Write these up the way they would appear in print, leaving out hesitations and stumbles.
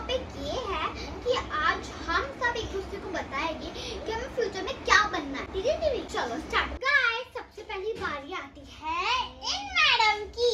Topic ये है कि आज हम सब एक दूसरे को बताएंगे कि हमें फ्यूचर में क्या बनना है। ठीक है दीदी, चलो स्टार्ट। गाइस, सबसे पहली बारी आती है इन मैडम की,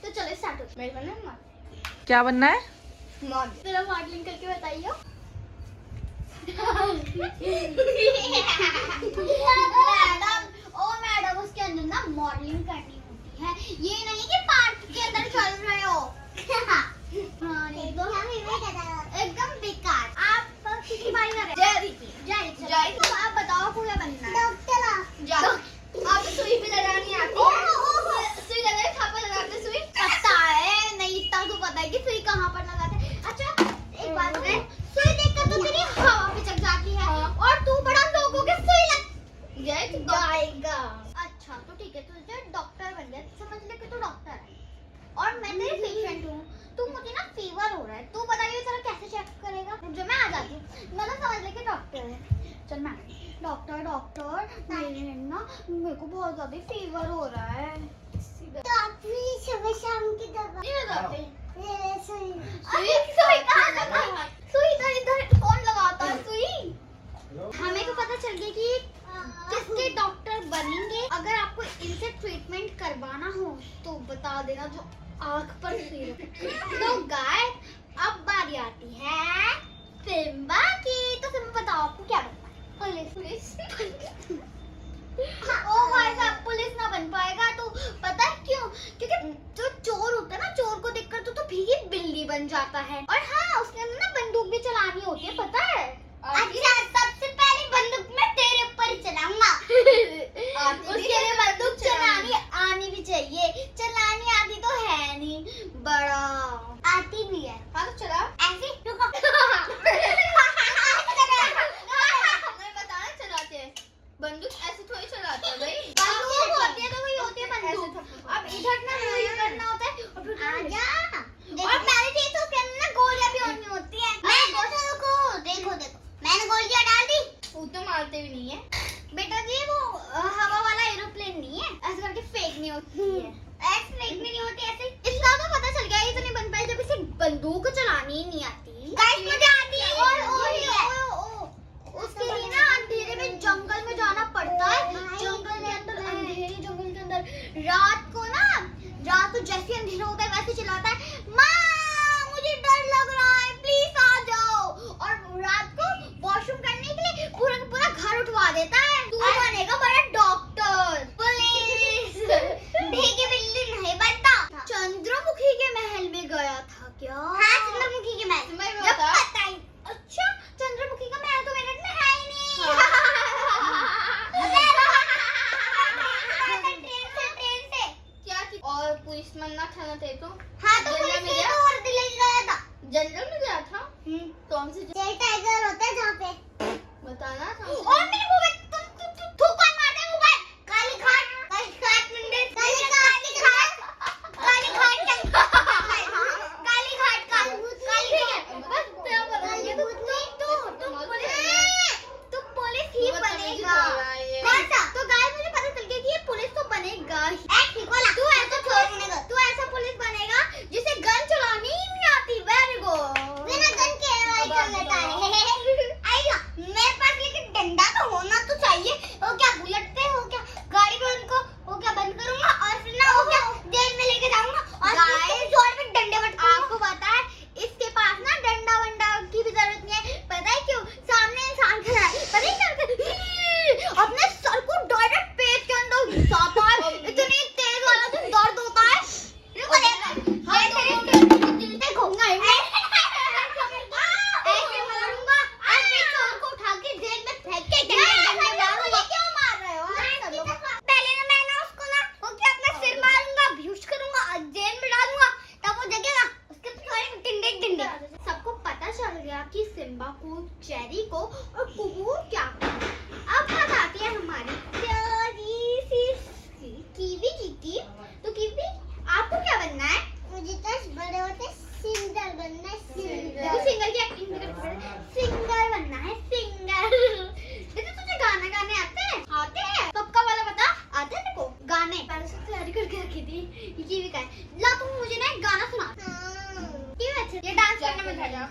तो चलो स्टार्ट हो। मेरे बनना है मॉडल। क्या बनना है? मॉडल। जरा मॉडलिंग करके बताइए। मैडम उसके अंदर ना मॉडलिंग करनी होती है, ये नहीं कि पार्क के अंदर चल रहे हो। एकदम बेकार। आप किसी बारी में जय तो आप बताओ आपको क्या बनना है? डॉक्टर। आप सुई भी लगानी आती है? सुई लगाए, कहाँ पर लगाते सुई? पता है नहीं, इतना तो पता है कि सुई कहाँ पर लगाते हैं। अच्छा एक बात है, सुई देखकर तो तेरी हवा पे चढ़ जाती है और तू बड़ा लोगों के सुई लग जाएगा। अच्छा तो ठीक है, तुझे डॉक्टर बन गया, समझ ले कि तू डॉक्टर है और मैं तेरी पेशेंट हूँ। तू मुझे ना फीवर हो रहा है, तू बताइए जरा कैसे चेक करेगा? जो मैं आ जाती हूँ, मैं तो समझ ले कि डॉक्टर है। चल मैं डॉक्टर मेरे को बहुत ज्यादा फीवर हो रहा है। तो आप सुबह शाम की दवा नहीं लगाते? सुई कहाँ लगा? सुई इधर कौन लगाता है सुई? हमें तो पता चल गया कि किसके डॉक्टर बनेंगे। अगर आपको इनसे ट्रीटमेंट करवाना हो तो बता देना, जो आँख पर तो गाय अब बारी आती है सिम्बा की। तो सिम्बा बताओ आपको क्या बनना है? पुलिस। ओ भाई साहब, पुलिस ना बन पाएगा। तो पता है क्यों? क्योंकि जो चोर होता है ना, चोर को देखकर तो भीगी बिल्ली बन जाता है। और हाँ, उसके अंदर ना बंदूक भी चलानी होती है, पता है? अच्छा, सबसे पहली बंदूक मैं तेरे ऊपर ही चलाऊंगा। उसके लिए बंदूक चलानी आनी भी चाहिए। चलानी आती तो है नहीं, बड़ा आती भी है। हाँ तो चलाओ। ऐसे रुको। बताना चलाते हैं बंदूक, ऐसे थोड़ी चलाते हैं भाई। बंदूक होती है तो वही होती है बंदूक। अब इधर ना वही करना होता है और फिर आजा। और पहले चीज तो उसके अंदर ना गोलियां भी होनी होती है। मैं देखो मैंने गोलियां डाल दी। वो तो मारते भी नहीं है बेटा जी, वो हवा वाला एरोप्लेन नहीं है, ऐसे करके फेंकनी होती है। ऐसे फेंकनी नहीं होती, ऐसे। इसका तो पता चल गया, ये तो नहीं बन पाई जब इसे बंदूक चलानी ही नहीं आती। गाइस मुझे आती है। उसके लिए ना अंधेरे में जंगल में जाना पड़ता है। जंगल के अंदर, अंधेरे जंगल के अंदर रात को जैसे अंधेरा होता है वैसे चिल्लाता है, माँ मुझे डर लग रहा है, प्लीज आ जाओ। और रात को वॉशरूम करने के लिए पूरा का पूरा घर उठवा देता है। तू बनेगा बड़ा डॉक्टर। पुलिस। भीगी बिल्ली नहीं बनता। चंद्रमुखी के महल में गया था क्या? हाँ, चंद्रमुखी के महल में पता ही। अच्छा, चंद्रमुखी का महल तो मेरठ में है ही नहीं। ट्रेन से क्या की? और पुलिसमैन ना था ना थे तो? हाँ तो पुलिस में और दिल्ली गया था। जनरल में गया था? कौन सी टाइगर होता है जहाँ पे? बताना था। और मेरे मुंह में तुम कौन मारता है मुंह में? काली घाट मंदिर। काली घाट तुम पुलिस ही बनेगा। कौन सा? तो गाइस मुझे पता चल गया कि ये पुलिस तो बनेगा ही। तू ऐसा पुलिस बनेगा जिसे गन चलानी ही नहीं आती। Very good. बिना गन के कर लेता है। आइया मेरे पास लेकिन डंडा तो होना तो चाहिए। वो क्या बुलेट पे हो, क्या गाड़ी में उनको वो क्या बंद करूंगा और फिर ना वो क्या जेल में लेके जाऊंगा और गाइस जोर में डंडे बट। आपको पता है इसके पास ना डंडा वंडा की भी जरूरत नहीं है। पता है क्यों? सामने इंसान खड़ा है, पता है क्या? अपने सर को डायरेक्ट पेट के अंदर घुसाता है। इतनी तेज वाला तो दर्द होता है। देखो ऐसे मारूंगा, ऐसे चोर को उठा के जेल में फेंक के डंडे मारूंगा। क्यों मार रहे हो? पहले ना मैं ना उसको ना वो क्या अपना सिर मारूंगा, बेहोश करूंगा और जेल में डालूंगा, तब वो जगेगा। उसके तो सारे डंडे। सबको पता चल गया कि सिम्बा को, चेरी को और कुकू क्या करना। अब बात आती है हमारी प्यारी सी कीवी जी की। तो कीवी आपको क्या बनना है? मुझे तो बड़े होते सिंगर बनना है। सिंगर की एक्टिंग सिंगर बनना है, सिंगर। तुझे गाना गाने आते हैं? सबका वाला बता, आते हैं तेरे को गाने? पहले से तैयारी करके रखी थी। कीवी का ला, तुम मुझे ना एक गाना सुना। क्यों? अच्छा ये डांस करने में था।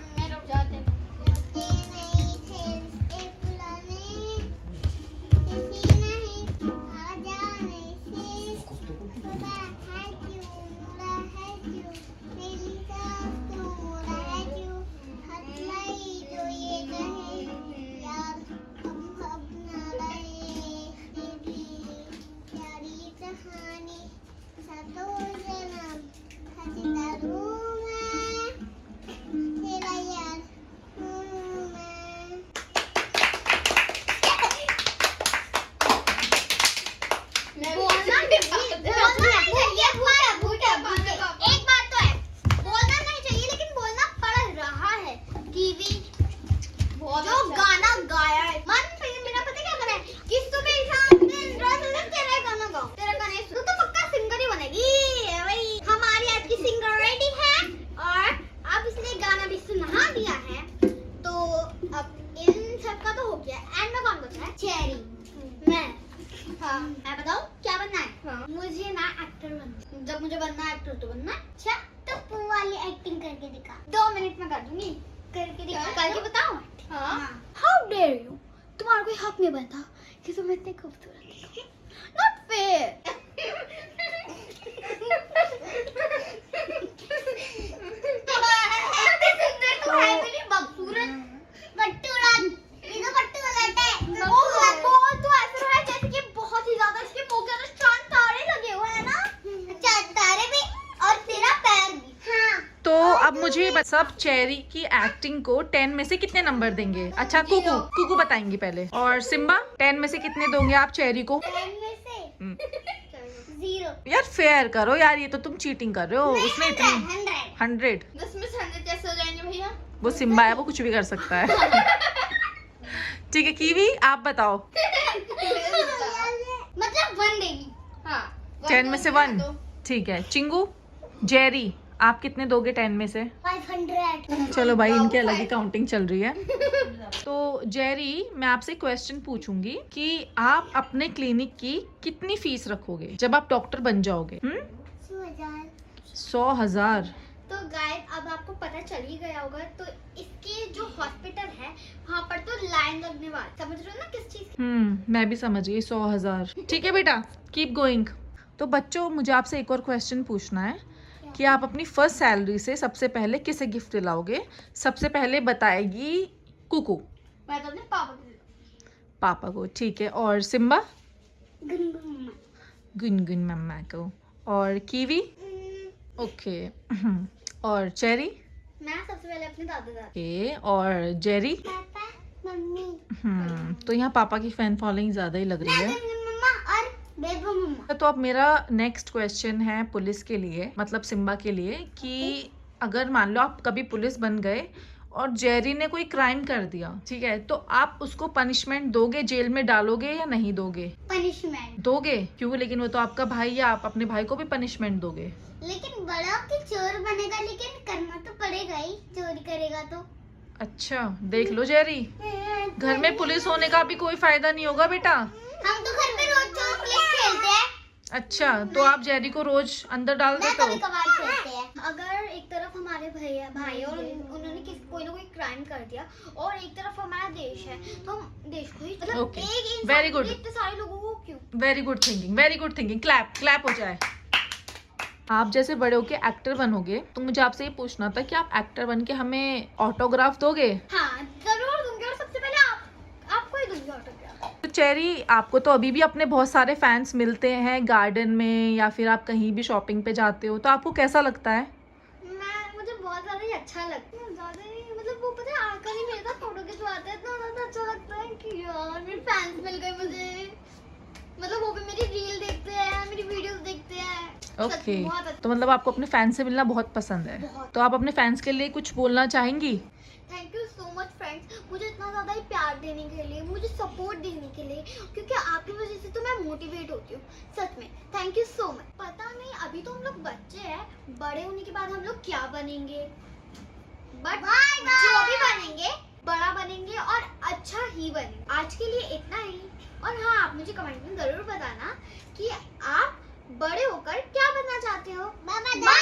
जब मुझे बनना है एक्टर तो बनना है। अच्छा तो पू वाली एक्टिंग करके दिखा। 2 मिनट में कर दूंगी। करके दिखा। करके बताओ। हाँ। हाउ डेयर यू, तुम्हारा कोई हक नहीं बनता कि तुम इतने खूबसूरत दिखो। Not fair. अब मुझे सब चेरी की एक्टिंग को 10 में से कितने नंबर देंगे? अच्छा कुकू कुकू बताएंगी पहले। और सिम्बा 10 में से कितने दोगे आप चेरी को? 10 में से 0। यार फेयर करो यार, ये तो तुम चीटिंग कर रहे हो। उसने इतनी 100 10 में से 100 कैसे हो जाएंगे भैया? वो सिम्बा है, वो कुछ भी कर सकता है। ठीक है कीवी आप बताओ। मतलब 1 देगी। हाँ 10 में से 1 ठीक है। चिंगू जेरी आप कितने दोगे 10 में से? 500। चलो भाई इनकी अलग ही काउंटिंग चल रही है। तो जेरी मैं आपसे क्वेश्चन पूछूंगी कि आप अपने क्लिनिक की कितनी फीस रखोगे जब आप डॉक्टर बन जाओगे? 100,000। तो गाइस अब आपको पता चल ही गया होगा, तो इसके जो हॉस्पिटल है वहाँ पर तो लाइन लगने वाली, समझ रहे हो ना किस चीज की? मैं भी समझ गई 100,000। ठीक है बेटा कीप गोइंग। तो बच्चों मुझे आपसे एक और क्वेश्चन पूछना है कि आप अपनी फर्स्ट सैलरी से सबसे पहले किसे गिफ्ट दिलाओगे? सबसे पहले बताएगी कुकू। मैं तो अपने पापा को। पापा को ठीक है। और सिम्बा? गुनगुन मम्मा। गुनगुन मम्मा को। और कीवी? ओके। और चेरी? मैं सबसे पहले अपने दादा दादी। ओके। और जेरी? Papa mummy. तो यहाँ पापा की फैन फॉलोइंग ज्यादा ही लग रही है। मम्मा और बेबो मम्मा। तो अब मेरा नेक्स्ट क्वेश्चन है पुलिस के लिए, मतलब सिम्बा के लिए, कि अगर मान लो आप कभी पुलिस बन गए और जेरी ने कोई क्राइम कर दिया, ठीक है, तो आप उसको पनिशमेंट दोगे, जेल में डालोगे या नहीं दोगे? पनिशमेंट दोगे। क्यों? लेकिन वो तो आपका भाई है, आप अपने भाई को भी पनिशमेंट दोगे। लेकिन बड़ा के चोर बनेगा, लेकिन करना तो पड़ेगा ही, चोरी करेगा तो। अच्छा देख लो जेरी, घर में पुलिस होने का भी कोई फायदा नहीं होगा बेटा। हम तो घर पे रोज चोर पुलिस खेलते हैं। अच्छा तो आप जेरी को रोज अंदर डाल देते हो? कभी-कभार खेलते हैं। अगर एक तरफ हमारे भाई और उन्होंने कोई ना कोई क्राइम कर दिया और एक तरफ हमारा देश है, तो हम देश को ही मतलब Okay. एक इंसान Very good. के लिए इतने सारे लोगों को क्यों? Very good thinking, very good thinking. Clap clap हो जाए। आप जैसे बड़े होके एक्टर बनोगे तो मुझे आपसे ये पूछना था कि आप एक्टर बन के हमें ऑटोग्राफ दोगे? हाँ जरूर दूंगी, और सबसे पहले आपको ही दूंगी ऑटोग्राफ। तो चेरी आपको तो अभी भी अपने बहुत सारे फैंस मिलते हैं गार्डन में या फिर आप कहीं भी शॉपिंग पे जाते हो, तो आपको कैसा लगता है? मुझे बहुत ज्यादा ही अच्छा लगता है। ज्यादा ही मतलब वो पता है आकर ही मेरे साथ फोटो खिंचवाते हैं, इतना ज्यादा अच्छा लगता है कि यार मेरे फैंस मिल गए मुझे। मतलब वो भी मेरी रील देखते हैं, मेरी वीडियोस देखते हैं। ओके बहुत अच्छा। तो मतलब आपको अपने फैंस से मिलना बहुत पसंद है। तो आप अपने फैंस के लिए कुछ बोलना चाहेंगी? Thank you so much friends, मुझे इतना ज़्यादा ही प्यार देने के लिए, मुझे सपोर्ट देने के लिए, क्योंकि आपकी वजह से तो मैं मोटिवेट होती हूँ। सच में थैंक यू सो मच। पता नहीं अभी तो हम लोग बच्चे हैं, बड़े होने के बाद हम लोग क्या बनेंगे, बट जो भी बनेंगे बड़ा बनेंगे और अच्छा ही बनेंगे। आज के लिए इतना ही। और हाँ आप मुझे कमेंट में ज़रूर बताना कि आप बड़े होकर क्या बनना चाहते हो। बाय।